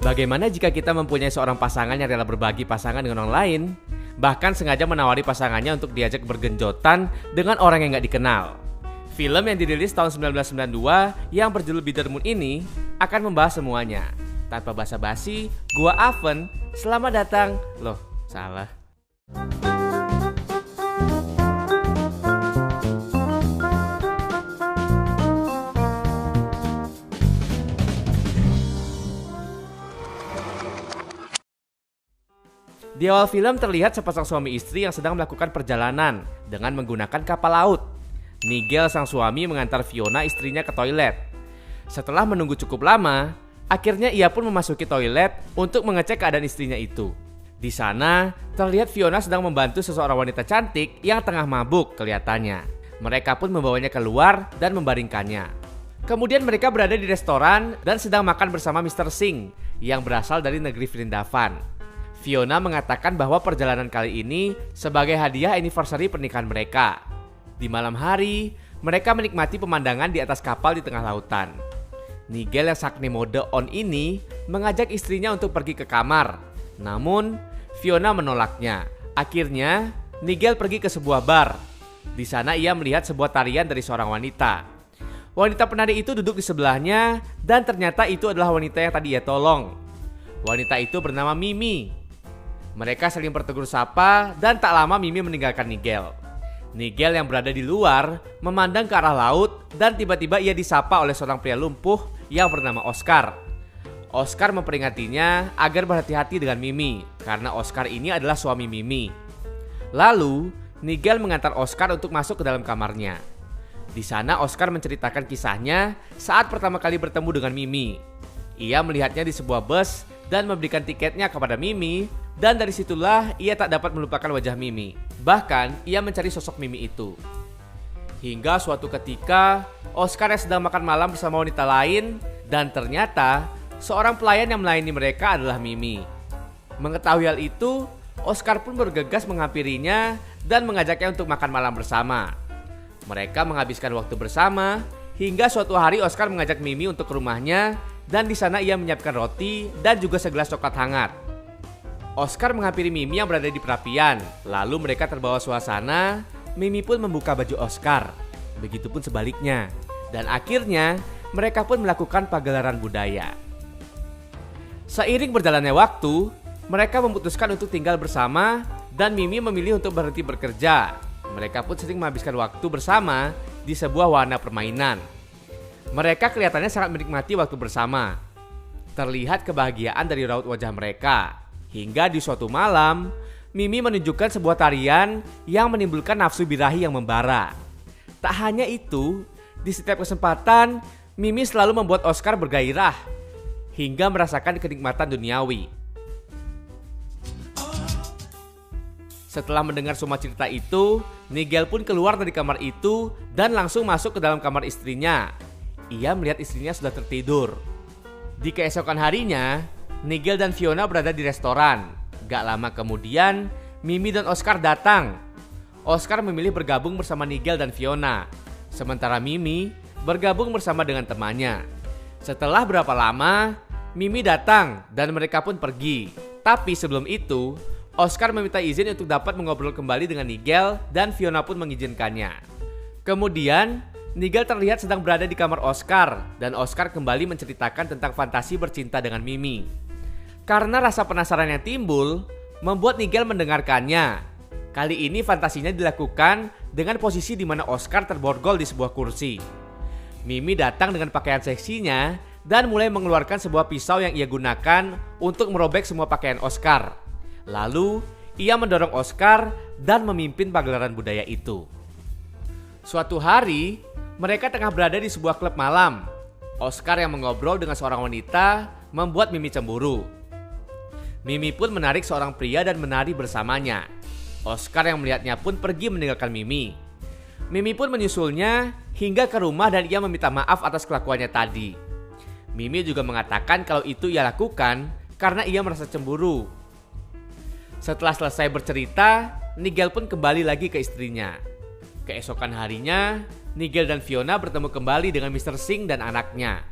Bagaimana jika kita mempunyai seorang pasangan yang rela berbagi pasangan dengan orang lain, bahkan sengaja menawari pasangannya untuk diajak bergenjotan dengan orang yang gak dikenal? Film yang dirilis tahun 1992 yang berjudul Be The Moon ini akan membahas semuanya. Tanpa basa-basi, gua Aven, selamat datang. Loh, salah. Di awal film terlihat sepasang suami istri yang sedang melakukan perjalanan dengan menggunakan kapal laut. Nigel sang suami mengantar Fiona istrinya ke toilet. Setelah menunggu cukup lama, akhirnya ia pun memasuki toilet untuk mengecek keadaan istrinya itu. Di sana terlihat Fiona sedang membantu seseorang wanita cantik yang tengah mabuk kelihatannya. Mereka pun membawanya keluar dan membaringkannya. Kemudian mereka berada di restoran dan sedang makan bersama Mr. Singh yang berasal dari negeri Vrindavan. Fiona mengatakan bahwa perjalanan kali ini sebagai hadiah anniversary pernikahan mereka. Di malam hari, mereka menikmati pemandangan di atas kapal di tengah lautan. Nigel yang sakni mode on ini mengajak istrinya untuk pergi ke kamar. Namun, Fiona menolaknya. Akhirnya, Nigel pergi ke sebuah bar. Di sana ia melihat sebuah tarian dari seorang wanita. Wanita penari itu duduk di sebelahnya dan ternyata itu adalah wanita yang tadi ia tolong. Wanita itu bernama Mimi. Mereka saling bertegur sapa dan tak lama Mimi meninggalkan Nigel. Nigel yang berada di luar memandang ke arah laut dan tiba-tiba ia disapa oleh seorang pria lumpuh yang bernama Oscar. Oscar memperingatinya agar berhati-hati dengan Mimi karena Oscar ini adalah suami Mimi. Lalu Nigel mengantar Oscar untuk masuk ke dalam kamarnya. Di sana Oscar menceritakan kisahnya saat pertama kali bertemu dengan Mimi. Ia melihatnya di sebuah bus dan memberikan tiketnya kepada Mimi. Dan dari situlah ia tak dapat melupakan wajah Mimi. Bahkan ia mencari sosok Mimi itu. Hingga suatu ketika Oscar yang sedang makan malam bersama wanita lain. Dan ternyata seorang pelayan yang melayani mereka adalah Mimi. Mengetahui hal itu, Oscar pun bergegas menghampirinya dan mengajaknya untuk makan malam bersama. Mereka menghabiskan waktu bersama hingga suatu hari Oscar mengajak Mimi untuk ke rumahnya. Dan di sana ia menyiapkan roti dan juga segelas coklat hangat. Oscar menghampiri Mimi yang berada di perapian. Lalu mereka terbawa suasana. Mimi pun membuka baju Oscar. Begitupun sebaliknya. Dan akhirnya mereka pun melakukan pagelaran budaya. Seiring berjalannya waktu, mereka memutuskan untuk tinggal bersama. Dan Mimi memilih untuk berhenti bekerja. Mereka pun sering menghabiskan waktu bersama di sebuah wahana permainan. Mereka kelihatannya sangat menikmati waktu bersama. Terlihat kebahagiaan dari raut wajah mereka. Hingga di suatu malam, Mimi menunjukkan sebuah tarian yang menimbulkan nafsu birahi yang membara. Tak hanya itu, di setiap kesempatan, Mimi selalu membuat Oscar bergairah hingga merasakan kenikmatan duniawi. Setelah mendengar semua cerita itu, Nigel pun keluar dari kamar itu dan langsung masuk ke dalam kamar istrinya. Ia melihat istrinya sudah tertidur. Di keesokan harinya, Nigel dan Fiona berada di restoran. Gak lama kemudian, Mimi dan Oscar datang. Oscar memilih bergabung bersama Nigel dan Fiona. Sementara Mimi bergabung bersama dengan temannya. Setelah berapa lama, Mimi datang dan mereka pun pergi. Tapi sebelum itu, Oscar meminta izin untuk dapat mengobrol kembali dengan Nigel dan Fiona pun mengizinkannya. Kemudian, Nigel terlihat sedang berada di kamar Oscar dan Oscar kembali menceritakan tentang fantasi bercinta dengan Mimi. Karena rasa penasaran yang timbul, membuat Nigel mendengarkannya. Kali ini fantasinya dilakukan dengan posisi di mana Oscar terborgol di sebuah kursi. Mimi datang dengan pakaian seksinya dan mulai mengeluarkan sebuah pisau yang ia gunakan untuk merobek semua pakaian Oscar. Lalu, ia mendorong Oscar dan memimpin pagelaran budaya itu. Suatu hari, mereka tengah berada di sebuah klub malam. Oscar yang mengobrol dengan seorang wanita membuat Mimi cemburu. Mimi pun menarik seorang pria dan menari bersamanya. Oscar yang melihatnya pun pergi meninggalkan Mimi. Mimi pun menyusulnya hingga ke rumah dan ia meminta maaf atas kelakuannya tadi. Mimi juga mengatakan kalau itu ia lakukan karena ia merasa cemburu. Setelah selesai bercerita, Nigel pun kembali lagi ke istrinya. Keesokan harinya, Nigel dan Fiona bertemu kembali dengan Mr. Singh dan anaknya.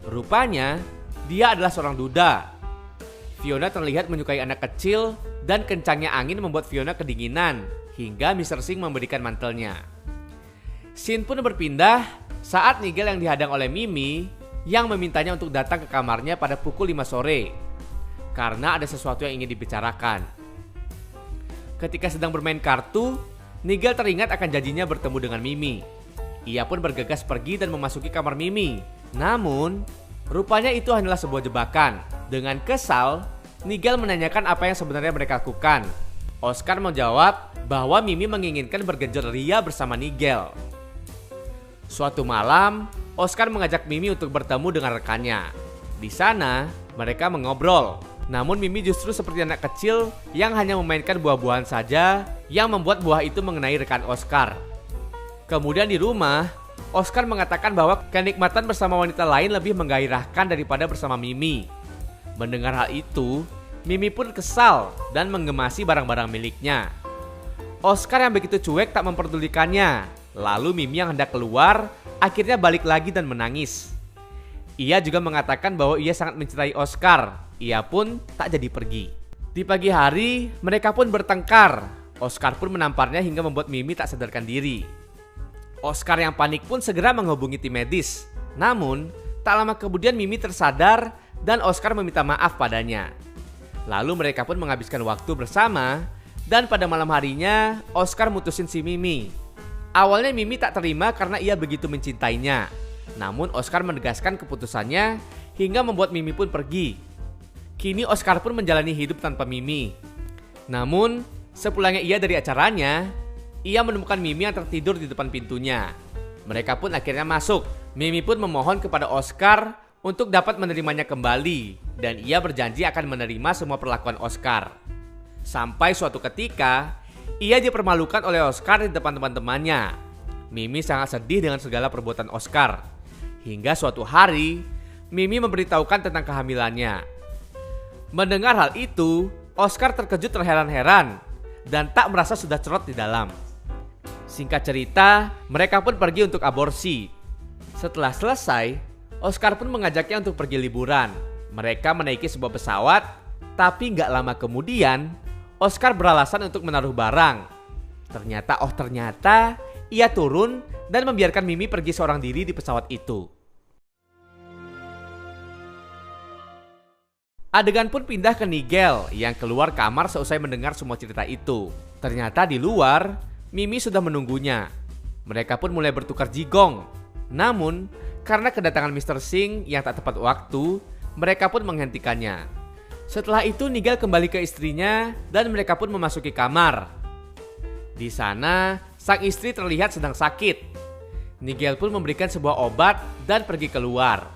Rupanya, dia adalah seorang duda. Fiona terlihat menyukai anak kecil dan kencangnya angin membuat Fiona kedinginan hingga Mr. Singh memberikan mantelnya. Scene pun berpindah saat Nigel yang dihadang oleh Mimi yang memintanya untuk datang ke kamarnya pada pukul 5 sore karena ada sesuatu yang ingin dibicarakan. Ketika sedang bermain kartu, Nigel teringat akan janjinya bertemu dengan Mimi. Ia pun bergegas pergi dan memasuki kamar Mimi. Namun, rupanya itu hanyalah sebuah jebakan. Dengan kesal, Nigel menanyakan apa yang sebenarnya mereka lakukan. Oscar menjawab bahwa Mimi menginginkan bergenjot ria bersama Nigel. Suatu malam, Oscar mengajak Mimi untuk bertemu dengan rekannya. Di sana, mereka mengobrol. Namun Mimi justru seperti anak kecil yang hanya memainkan buah-buahan saja yang membuat buah itu mengenai rekan Oscar. Kemudian di rumah, Oscar mengatakan bahwa kenikmatan bersama wanita lain lebih menggairahkan daripada bersama Mimi. Mendengar hal itu, Mimi pun kesal dan menggemasi barang-barang miliknya. Oscar yang begitu cuek tak memperdulikannya. Lalu Mimi yang hendak keluar akhirnya balik lagi dan menangis. Ia juga mengatakan bahwa ia sangat mencintai Oscar. Ia pun tak jadi pergi. Di pagi hari mereka pun bertengkar. Oscar pun menamparnya hingga membuat Mimi tak sadarkan diri. Oscar yang panik pun segera menghubungi tim medis. Namun tak lama kemudian Mimi tersadar dan Oscar meminta maaf padanya. Lalu mereka pun menghabiskan waktu bersama. Dan pada malam harinya Oscar mutusin si Mimi. Awalnya Mimi tak terima karena ia begitu mencintainya. Namun Oscar menegaskan keputusannya hingga membuat Mimi pun pergi. Kini Oscar pun menjalani hidup tanpa Mimi. Namun sepulangnya ia dari acaranya, ia menemukan Mimi yang tertidur di depan pintunya. Mereka pun akhirnya masuk. Mimi pun memohon kepada Oscar untuk dapat menerimanya kembali. Dan ia berjanji akan menerima semua perlakuan Oscar. Sampai suatu ketika ia dipermalukan oleh Oscar di depan teman-temannya. Mimi sangat sedih dengan segala perbuatan Oscar. Hingga suatu hari, Mimi memberitahukan tentang kehamilannya. Mendengar hal itu, Oscar terkejut terheran-heran dan tak merasa sudah cerot di dalam. Singkat cerita, mereka pun pergi untuk aborsi. Setelah selesai, Oscar pun mengajaknya untuk pergi liburan. Mereka menaiki sebuah pesawat, tapi gak lama kemudian Oscar beralasan untuk menaruh barang. Ternyata ia turun dan membiarkan Mimi pergi seorang diri di pesawat itu. Adegan pun pindah ke Nigel yang keluar kamar seusai mendengar semua cerita itu. Ternyata di luar, Mimi sudah menunggunya. Mereka pun mulai bertukar jigong. Namun, karena kedatangan Mr. Singh yang tak tepat waktu, mereka pun menghentikannya. Setelah itu Nigel kembali ke istrinya dan mereka pun memasuki kamar. Di sana, sang istri terlihat sedang sakit. Nigel pun memberikan sebuah obat dan pergi keluar.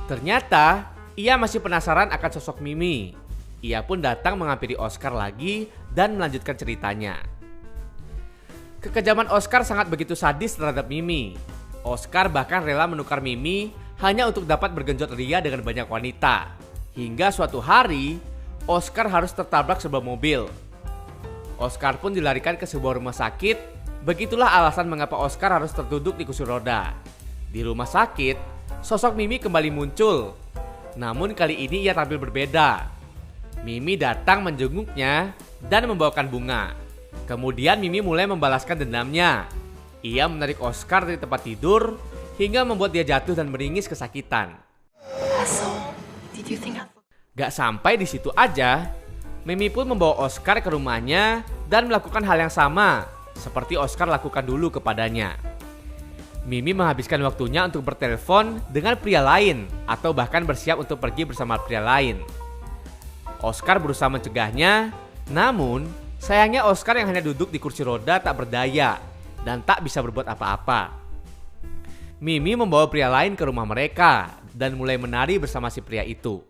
Ternyata, ia masih penasaran akan sosok Mimi. Ia pun datang menghampiri Oscar lagi dan melanjutkan ceritanya. Kekejaman Oscar sangat begitu sadis terhadap Mimi. Oscar bahkan rela menukar Mimi hanya untuk dapat bergenjot ria dengan banyak wanita. Hingga suatu hari, Oscar harus tertabrak sebuah mobil. Oscar pun dilarikan ke sebuah rumah sakit. Begitulah alasan mengapa Oscar harus terduduk di kursi roda. Di rumah sakit, sosok Mimi kembali muncul. Namun kali ini ia tampil berbeda. Mimi datang menjenguknya dan membawakan bunga. Kemudian Mimi mulai membalaskan dendamnya. Ia menarik Oscar dari tempat tidur hingga membuat dia jatuh dan meringis kesakitan. Gak sampai di situ aja, Mimi pun membawa Oscar ke rumahnya dan melakukan hal yang sama seperti Oscar lakukan dulu kepadanya. Mimi menghabiskan waktunya untuk bertelepon dengan pria lain atau bahkan bersiap untuk pergi bersama pria lain. Oscar berusaha mencegahnya, namun sayangnya Oscar yang hanya duduk di kursi roda tak berdaya dan tak bisa berbuat apa-apa. Mimi membawa pria lain ke rumah mereka dan mulai menari bersama si pria itu.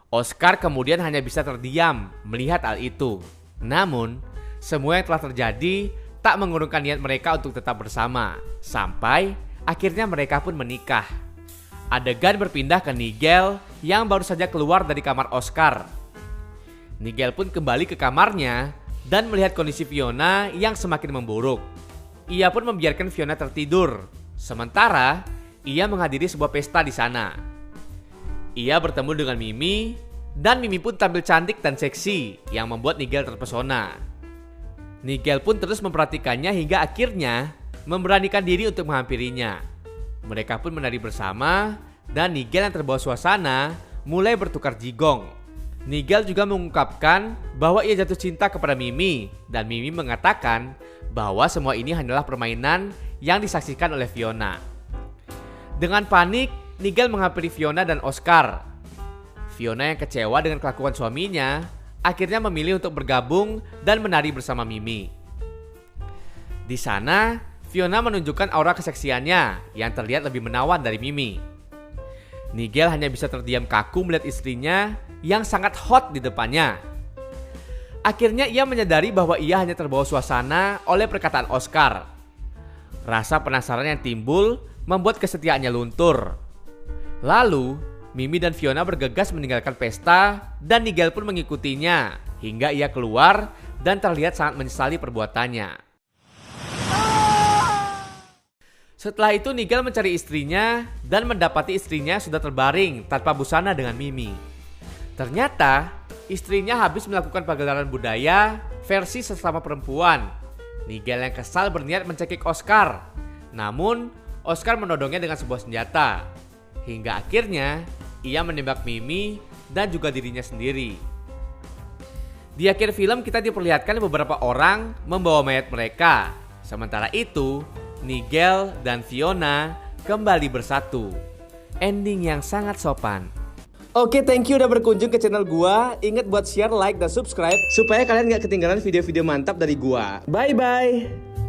Oscar kemudian hanya bisa terdiam melihat hal itu. Namun, semua yang telah terjadi tak mengurungkan niat mereka untuk tetap bersama. Sampai akhirnya mereka pun menikah. Adegan berpindah ke Nigel yang baru saja keluar dari kamar Oscar. Nigel pun kembali ke kamarnya dan melihat kondisi Fiona yang semakin memburuk. Ia pun membiarkan Fiona tertidur. Sementara ia menghadiri sebuah pesta di sana. Ia bertemu dengan Mimi, dan Mimi pun tampil cantik dan seksi yang membuat Nigel terpesona. Nigel pun terus memperhatikannya hingga akhirnya memberanikan diri untuk menghampirinya. Mereka pun menari bersama dan Nigel yang terbawa suasana mulai bertukar jigong. Nigel juga mengungkapkan bahwa ia jatuh cinta kepada Mimi dan Mimi mengatakan bahwa semua ini hanyalah permainan yang disaksikan oleh Fiona. Dengan panik, Nigel menghampiri Fiona dan Oscar. Fiona yang kecewa dengan kelakuan suaminya akhirnya memilih untuk bergabung dan menari bersama Mimi. Di sana, Fiona menunjukkan aura keseksiannya yang terlihat lebih menawan dari Mimi. Nigel hanya bisa terdiam kaku melihat istrinya yang sangat hot di depannya. Akhirnya ia menyadari bahwa ia hanya terbawa suasana oleh perkataan Oscar. Rasa penasaran yang timbul membuat kesetiaannya luntur. Lalu, Mimi dan Fiona bergegas meninggalkan pesta dan Nigel pun mengikutinya hingga ia keluar dan terlihat sangat menyesali perbuatannya. Setelah itu Nigel mencari istrinya dan mendapati istrinya sudah terbaring tanpa busana dengan Mimi. Ternyata istrinya habis melakukan pagelaran budaya versi sesama perempuan. Nigel yang kesal berniat mencekik Oscar. Namun Oscar menodongnya dengan sebuah senjata. Hingga akhirnya ia menembak Mimi dan juga dirinya sendiri. Di akhir film kita diperlihatkan beberapa orang membawa mayat mereka. Sementara itu Nigel dan Fiona kembali bersatu. Ending yang sangat sopan. Oke, thank you udah berkunjung ke channel gua. Ingat buat share, like, dan subscribe supaya kalian gak ketinggalan video-video mantap dari gua. Bye-bye.